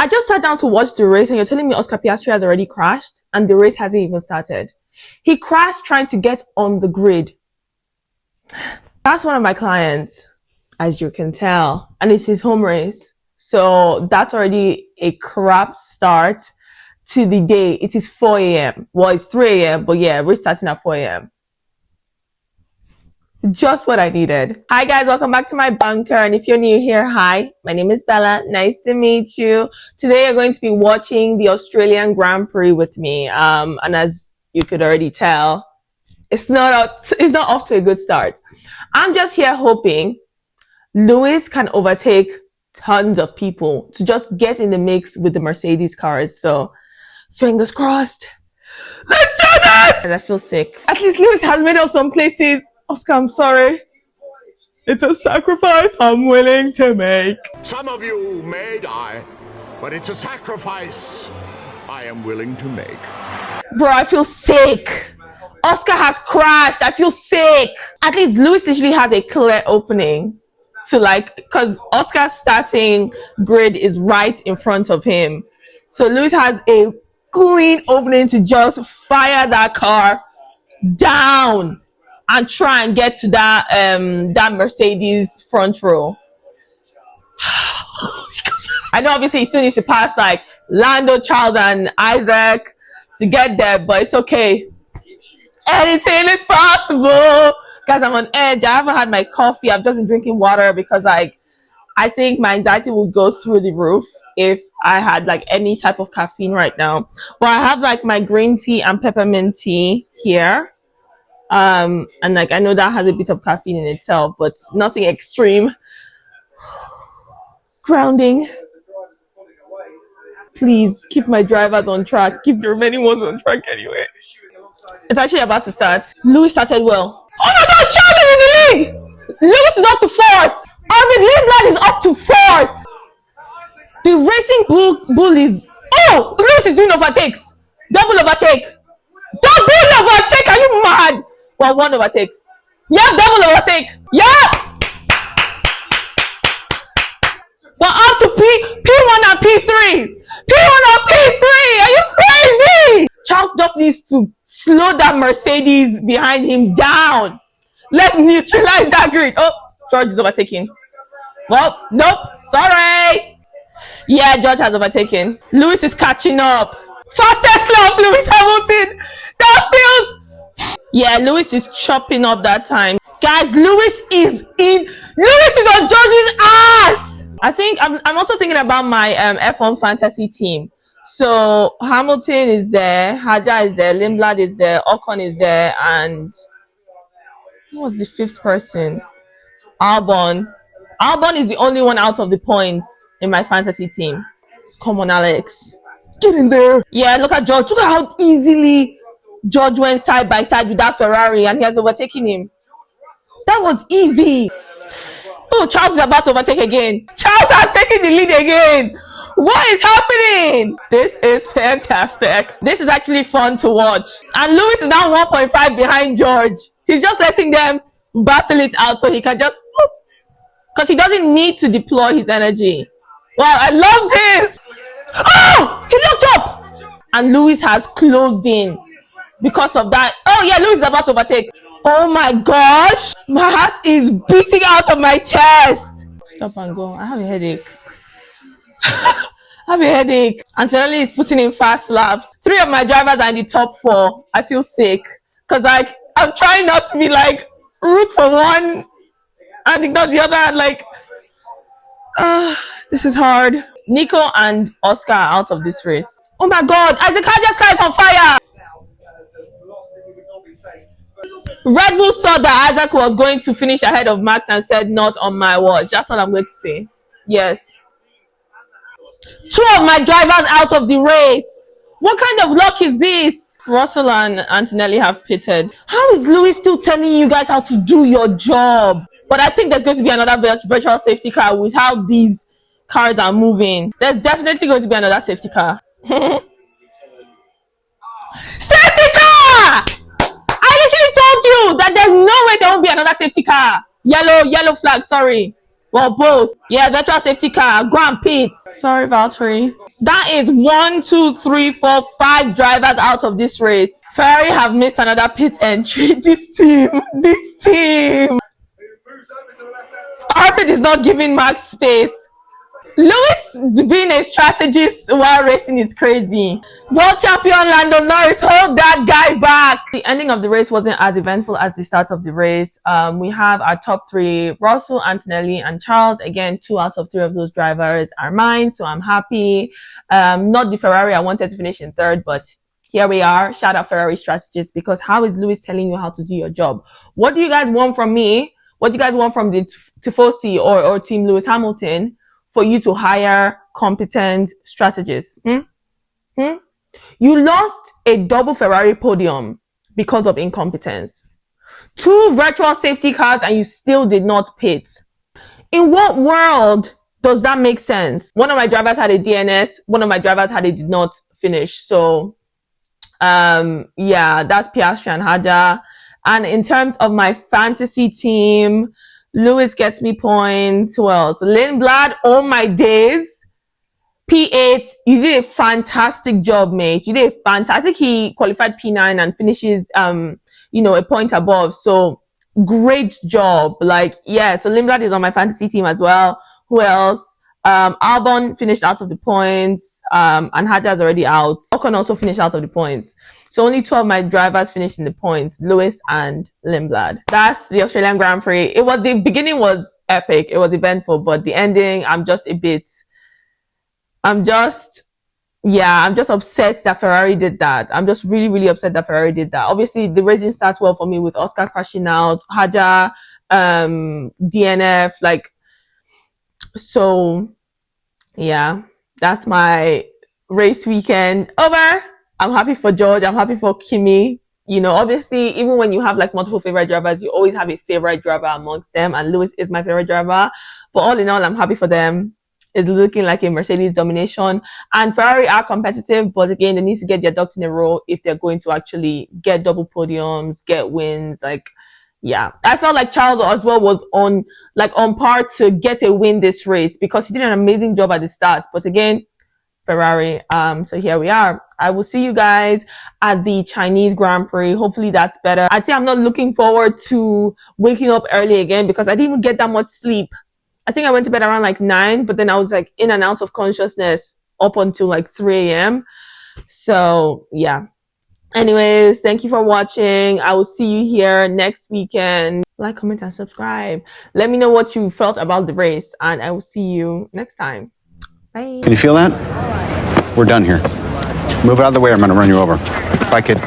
I just sat down to watch the race and you're telling me Oscar Piastri has already crashed and the race hasn't even started. He crashed trying to get on the grid. That's one of my clients, as you can tell, and it's his home race. So that's already a crap start to the day. It is 4 a.m. Well, it's 3 a.m., but yeah, we're starting at 4 a.m. Just what I needed. Hi guys, welcome back to my bunker. And if you're new here, hi, my name is Bella. Nice to meet you. Today you're going to be watching the Australian Grand Prix with me. And as you could already tell, it's not off to a good start. I'm just here hoping Lewis can overtake tons of people to just get in the mix with the Mercedes cars. So fingers crossed. Let's do this! And I feel sick. At least Lewis has made up some places. Oscar, I'm sorry. It's a sacrifice I'm willing to make. Some of you may die, but it's a sacrifice I am willing to make. Bro, I feel sick. Oscar has crashed. I feel sick. At least Lewis literally has a clear opening to because Oscar's starting grid is right in front of him. So Lewis has a clean opening to just fire that car down and try and get to that that Mercedes front row. I know obviously he still needs to pass like Lando, Charles, and Isaac to get there, but it's okay. Anything is possible. Guys, I'm on edge. I haven't had my coffee. I've just been drinking water because I think my anxiety would go through the roof if I had like any type of caffeine right now. But I have like my green tea and peppermint tea here. And like I know that has a bit of caffeine in itself, but nothing extreme. Grounding. Please keep my drivers on track. Keep the remaining ones on track anyway. It's actually about to start. Lewis started well. Oh my God, Charles is in the lead! Lewis is up to 4th. Lindblad is up to 4th. The racing bull is... Oh! Lewis is doing overtakes. Double overtake. Double overtake! Are you mad? Well, one overtake. Yep, double overtake. Yep! We're up to P1 and P3. P1 and P3! Are you crazy? Charles just needs to slow that Mercedes behind him down. Let's neutralize that grid. Oh, George is overtaking. Well, nope. Sorry. Yeah, George has overtaken. Lewis is catching up. Fastest lap, Lewis Hamilton. That feels... Yeah, Lewis is chopping up that time. Guys, Lewis is on George's ass. I think I'm also thinking about my F1 fantasy team. So Hamilton is there, Haja is there, Lindblad is there, Ocon is there, and who was the 5th person? Albon. Albon is the only one out of the points in my fantasy team. Come on, Alex. Get in there. Yeah, look at George. Look at how easily George went side by side with that Ferrari and he has overtaken him. That was easy. Oh, Charles is about to overtake again. Charles has taken the lead again. What is happening? This is fantastic. This is actually fun to watch. And Lewis is now 1.5 behind George. He's just letting them battle it out so he can just... Because he doesn't need to deploy his energy. Wow, I love this. Oh, he looked up. And Lewis has closed in because of that. Oh yeah, Lewis is about to overtake. Oh my gosh. My heart is beating out of my chest. Stop and go. I have a headache. I have a headache. And suddenly he's putting in fast laps. 3 of my drivers are in the top 4. I feel sick. Because I'm trying not to be like root for one and ignore the other. This is hard. Nico and Oscar are out of this race. Oh my God, Isaac Haja's car is on fire. Red Bull saw that Isaac was going to finish ahead of Max and said, not on my watch. That's all I'm going to say. Yes. 2 of my drivers out of the race. What kind of luck is this? Russell and Antonelli have pitted. How is Lewis still telling you guys how to do your job? But I think there's going to be another virtual safety car with how these cars are moving. There's definitely going to be another safety car. Safety car! I literally told you that there's no way there will be another safety car. Yellow flag, sorry. Well, both. Yeah, virtual safety car. Grand Prix. Sorry, Valtteri. That is 5 drivers out of this race. Ferrari have missed another pit entry. This team. Harvard is not giving Max space. Lewis being a strategist while racing is crazy. World champion Lando Norris, hold that guy back. The ending of the race wasn't as eventful as the start of the race. We have our top three, Russell, Antonelli, and Charles. Again, 2 out of 3 of those drivers are mine, so I'm happy. Not the Ferrari. I wanted to finish in 3rd, but here we are. Shout out Ferrari strategists, because how is Lewis telling you how to do your job? What do you guys want from me? What do you guys want from the Tifosi or Team Lewis Hamilton for you to hire competent strategists? You lost a double Ferrari podium because of incompetence. 2 virtual safety cars and you still did not pit. In what world does that make sense? One of my drivers had a DNS. One of my drivers did not finish. So, yeah, that's Piastri and Haja. And in terms of my fantasy team, Lewis gets me points. Who else? Lindblad, oh my days. P8, you did a fantastic job, mate. You did a fantastic. I think he qualified P9 and finishes, a point above. So great job. Like, yeah, so Lindblad is on my fantasy team as well. Who else? Albon finished out of the points, and Hadja's already out. Ocon also finished out of the points. So only 2 of my drivers finished in the points, Lewis and Lindblad. That's the Australian Grand Prix. The beginning was epic. It was eventful, but the ending, I'm just upset that Ferrari did that. I'm just really, really upset that Ferrari did that. Obviously, the racing starts well for me with Oscar crashing out, Hadja, DNF, so yeah, that's my race weekend over. I'm happy for George. I'm happy for Kimi. Obviously, even when you have multiple favorite drivers, you always have a favorite driver amongst them. And Lewis is my favorite driver. But all in all, I'm happy for them. It's looking like a Mercedes domination. And Ferrari are competitive, but again, they need to get their ducks in a row if they're going to actually get double podiums, get wins. Yeah, I felt like Charles as well was on par to get a win this race because he did an amazing job at the start. But again, Ferrari. So here we are. I will see you guys at the Chinese Grand Prix. Hopefully that's better. I think I'm not looking forward to waking up early again because I didn't even get that much sleep. I think I went to bed around 9, but then I was in and out of consciousness up until 3 a.m. So yeah. Anyways, thank you for watching. I will see you here next weekend. Like, comment, and subscribe. Let me know what you felt about the race, and I will see you next time. Bye. Can you feel that? We're done here. Move out of the way, I'm going to run you over. Bye, kid.